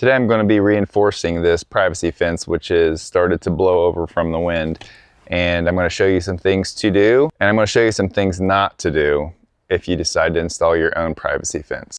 Today I'm going to be reinforcing this privacy fence, which is started to blow over from the wind. And I'm going to show you some things to do, and I'm going to show you some things not to do if you decide to install your own privacy fence.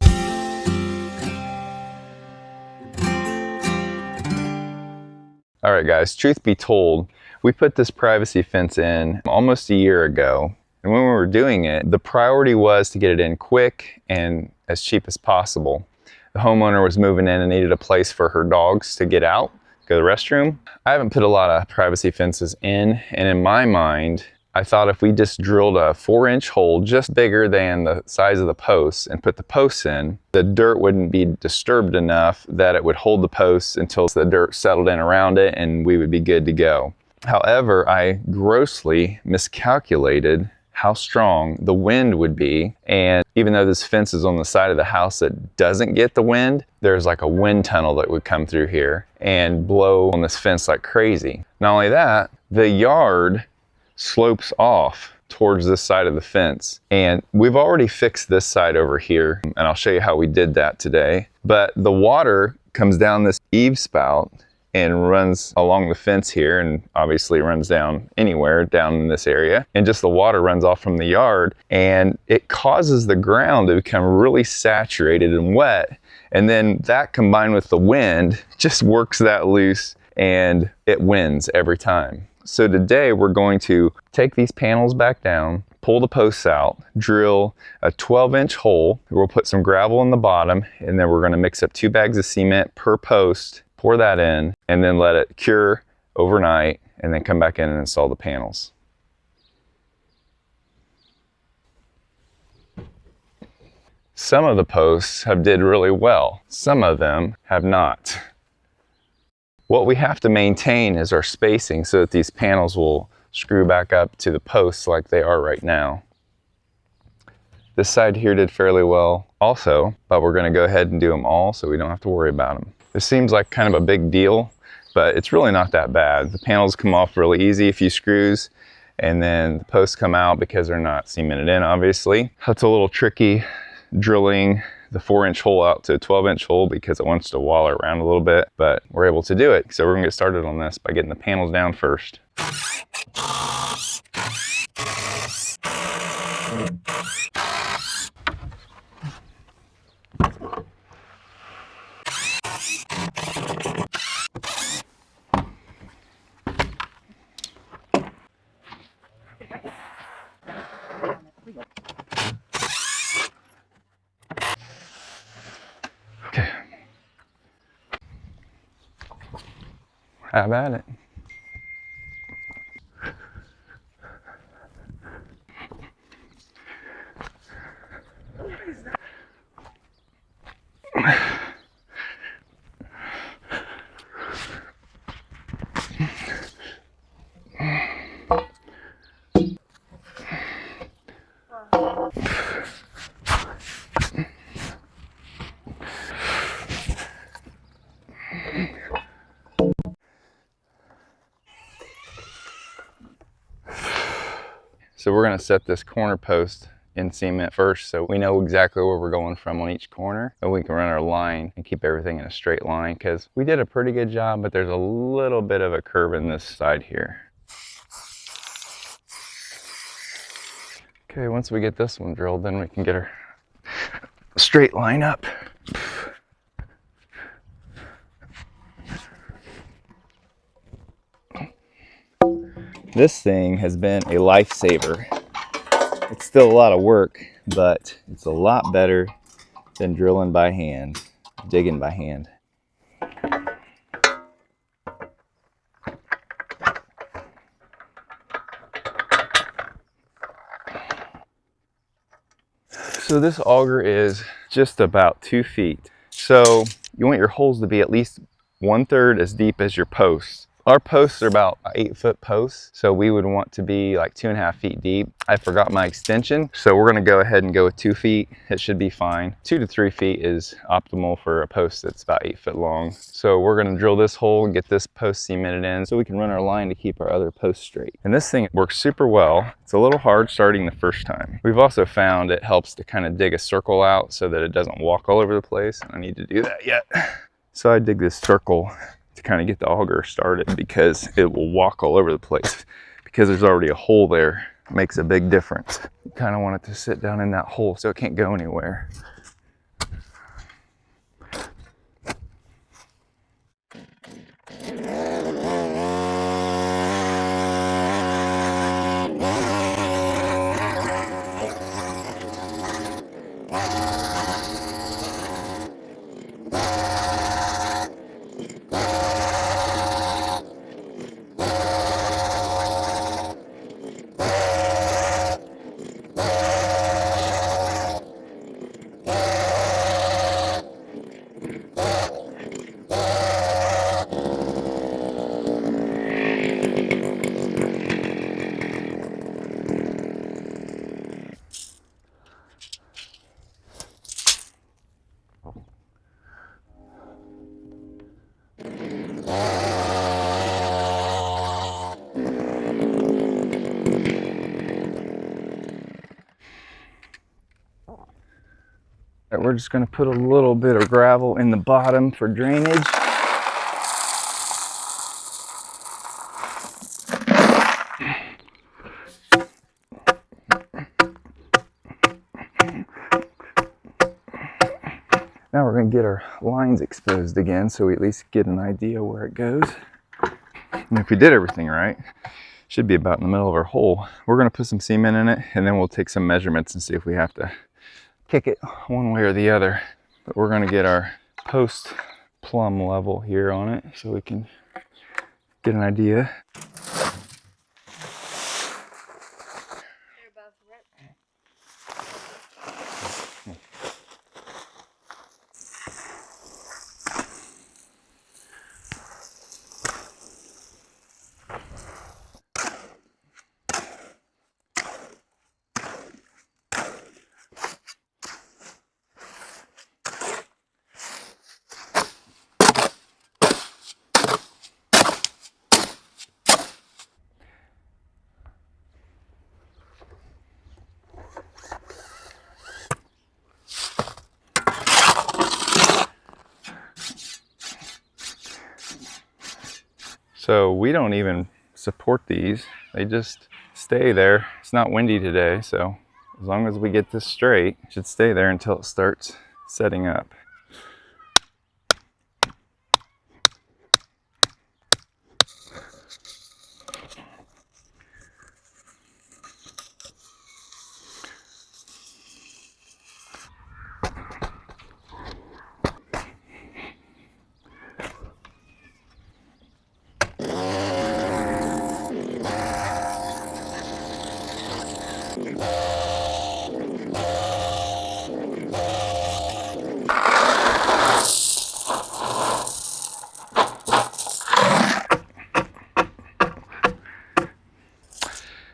All right guys, truth be told, we put this privacy fence in almost a year ago. And when we were doing it, the priority was to get it in quick and as cheap as possible. The homeowner was moving in and needed a place for her dogs to get out, go to the restroom. I haven't put a lot of privacy fences in, and in my mind, I thought if we just drilled a 4-inch hole just bigger than the size of the posts and put the posts in, the dirt wouldn't be disturbed enough that it would hold the posts until the dirt settled in around it and we would be good to go. However, I grossly miscalculated how strong the wind would be, and even though this fence is on the side of the house that doesn't get the wind, there's like a wind tunnel that would come through here and blow on this fence like crazy. Not only that, the yard slopes off towards this side of the fence, and we've already fixed this side over here, and I'll show you how we did that today. But the water comes down this eave spout and runs along the fence here, and obviously runs down anywhere down in this area, and just the water runs off from the yard, and it causes the ground to become really saturated and wet, and then that combined with the wind just works that loose and it wins every time. So today we're going to take these panels back down, pull the posts out, drill a 12-inch hole. We'll put some gravel in the bottom, and then we're going to mix up 2 bags of cement per post, pour that in, and then let it cure overnight, and then come back in and install the panels. Some of the posts have did really well. Some of them have not. What we have to maintain is our spacing so that these panels will screw back up to the posts like they are right now. This side here did fairly well also, but we're going to go ahead and do them all so we don't have to worry about them. This seems like kind of a big deal, but it's really not that bad. The panels come off really easy, a few screws, and then the posts come out because they're not cemented in, obviously. That's a little tricky, drilling the 4-inch hole out to a 12-inch hole because it wants to wall around a little bit, but we're able to do it. So we're gonna get started on this by getting the panels down first. Okay. Have at it. So we're going to set this corner post in cement first so we know exactly where we're going from on each corner, and we can run our line and keep everything in a straight line, because we did a pretty good job, but there's a little bit of a curve in this side here. Okay, once we get this one drilled, then we can get our straight line up. This thing has been a lifesaver. It's still a lot of work, but it's a lot better than drilling by hand, digging by hand. So this auger is just about 2 feet. So you want your holes to be at least 1/3 as deep as your posts. Our posts are about 8-foot posts, so we would want to be like 2.5 feet deep. I forgot my extension, so we're gonna go ahead and go with 2 feet. It should be fine. 2 to 3 feet is optimal for a post that's about 8 foot long. So we're gonna drill this hole and get this post cemented in so we can run our line to keep our other posts straight. And this thing works super well. It's a little hard starting the first time. We've also found it helps to kind of dig a circle out so that it doesn't walk all over the place. I don't need to do that yet. So I dig this circle to kind of get the auger started because it will walk all over the place. Because there's already a hole there, it makes a big difference. You kind of want it to sit down in that hole so it can't go anywhere. We're just going to put a little bit of gravel in the bottom for drainage. Now we're going to get our lines exposed again so we at least get an idea where it goes. And if we did everything right, it should be about in the middle of our hole. We're going to put some cement in it and then we'll take some measurements and see if we have to kick it one way or the other. But we're going to get our post plumb level here on it so we can get an idea. So we don't even support these, they just stay there. It's not windy today, so as long as we get this straight, it should stay there until it starts setting up.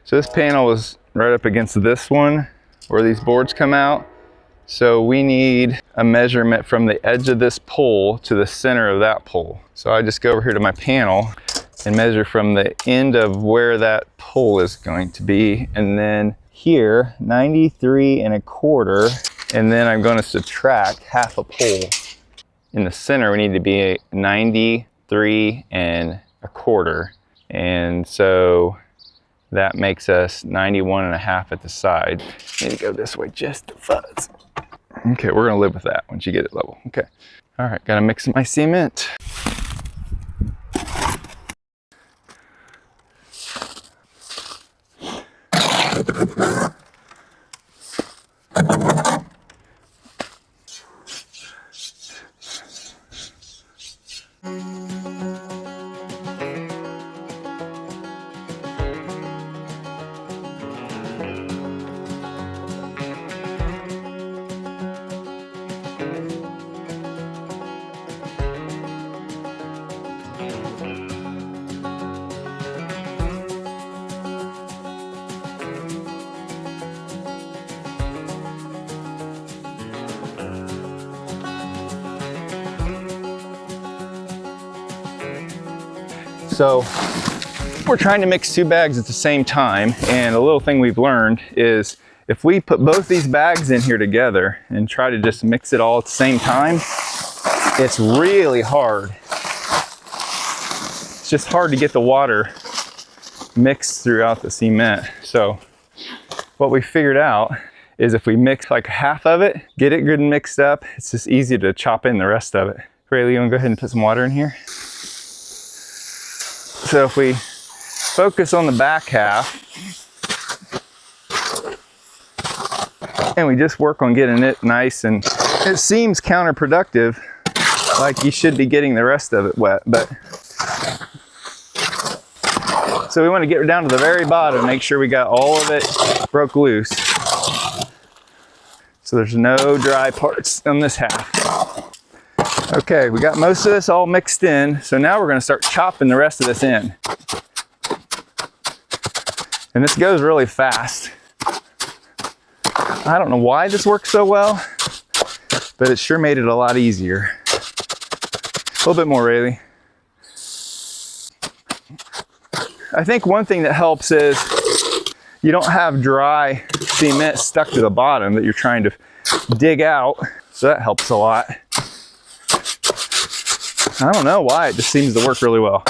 So this panel is right up against this one where these boards come out. So we need a measurement from the edge of this pole to the center of that pole. So I just go over here to my panel and measure from the end of where that pole is going to be. And then here, 93 1/4. And then I'm going to subtract half a pole. In the center, we need to be 93 1/4. And so that makes us 91 1/2 at the side. Need to go this way just to fuzz. Okay, we're gonna live with that once you get it level. Okay. All right, gotta mix my cement. So we're trying to mix 2 bags at the same time, and a little thing we've learned is if we put both these bags in here together and try to just mix it all at the same time, it's really hard. It's just hard to get the water mixed throughout the cement. So what we figured out is if we mix like half of it, get it good and mixed up, it's just easy to chop in the rest of it. Rayleigh, you wanna go ahead and put some water in here? So if we focus on the back half, and we just work on getting it nice, and it seems counterproductive, like you should be getting the rest of it wet, but so we want to get down to the very bottom, make sure we got all of it broke loose. So there's no dry parts on this half. Okay, we got most of this all mixed in, so now we're going to start chopping the rest of this in. And this goes really fast. I don't know why this works so well, but it sure made it a lot easier. A little bit more, Rayleigh. I think one thing that helps is you don't have dry cement stuck to the bottom that you're trying to dig out, so that helps a lot. I don't know why, it just seems to work really well.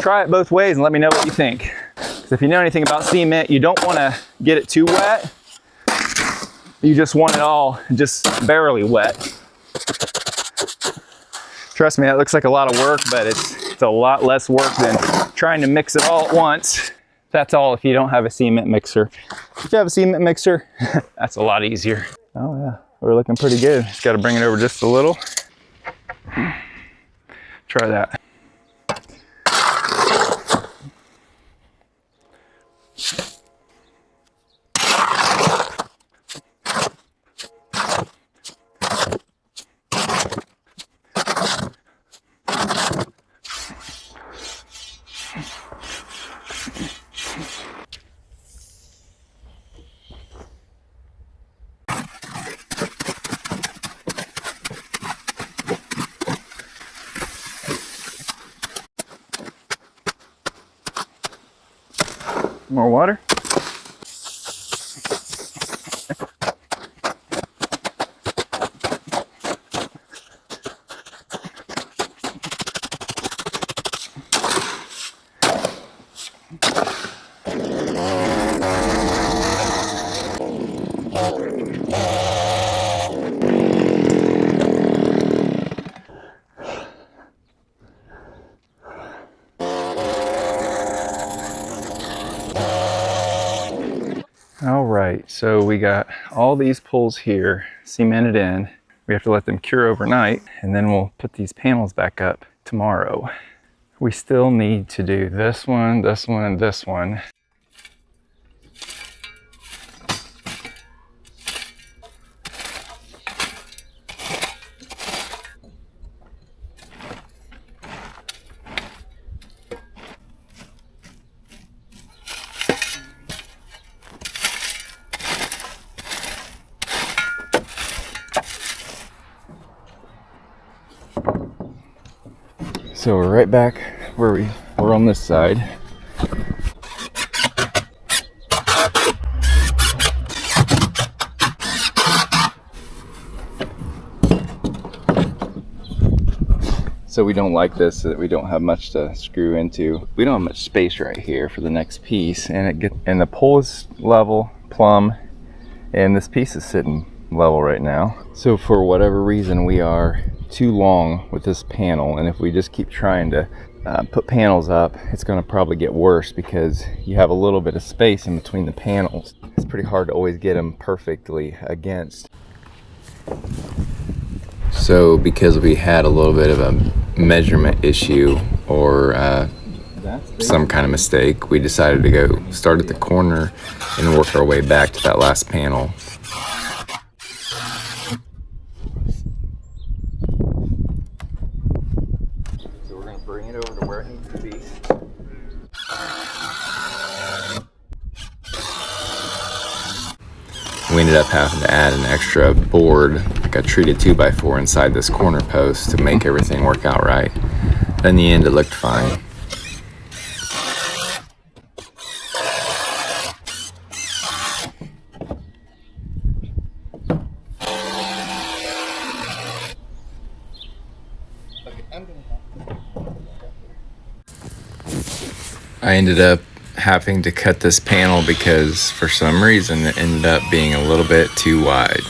Try it both ways and let me know what you think. Because if you know anything about cement, you don't want to get it too wet. You just want it all just barely wet. Trust me, that looks like a lot of work, but it's a lot less work than trying to mix it all at once. That's all if you don't have a cement mixer. If you have a cement mixer, that's a lot easier. Oh yeah, we're looking pretty good. Just got to bring it over just a little. Try that. More water. All right, so we got all these poles here cemented in. We have to let them cure overnight, and then we'll put these panels back up tomorrow. We still need to do this one, this one, and this one. So we're right back where we're on this side. So we don't like this, so that we don't have much to screw into. We don't have much space right here for the next piece, and the pole is level, plumb, and this piece is sitting level right now. So for whatever reason, we are too long with this panel, and if we just keep trying to put panels up, it's going to probably get worse because you have a little bit of space in between the panels. It's pretty hard to always get them perfectly against. So because we had a little bit of a measurement issue or some kind of mistake, we decided to go start at the corner and work our way back to that last panel. We ended up having to add an extra board, like a treated 2x4 inside this corner post to make everything work out right. But in the end, it looked fine. I ended up having to cut this panel because for some reason it ended up being a little bit too wide.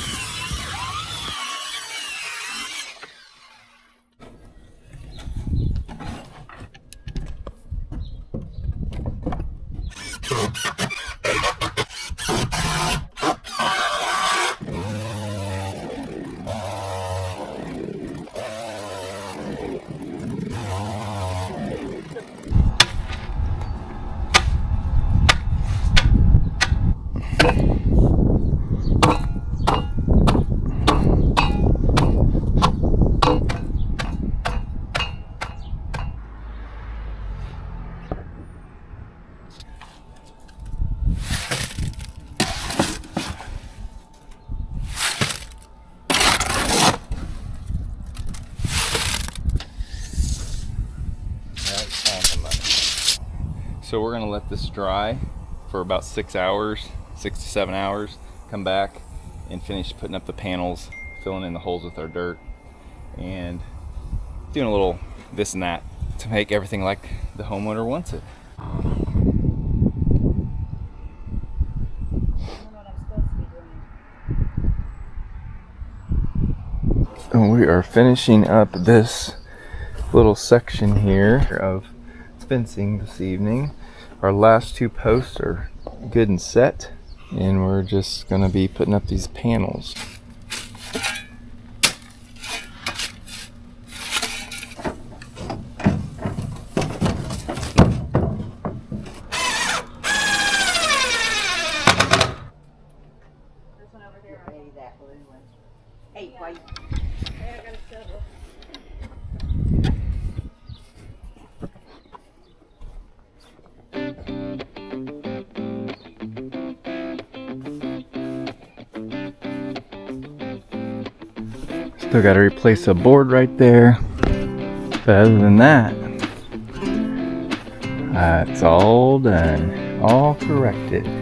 So we're gonna let this dry for about 6 hours, 6 to 7 hours, come back and finish putting up the panels, filling in the holes with our dirt, and doing a little this and that to make everything like the homeowner wants it. And we are finishing up this little section here of fencing this evening. Our last two posts are good and set, and we're just going to be putting up these panels. Still got to replace a board right there, but other than that, it's all done, all corrected.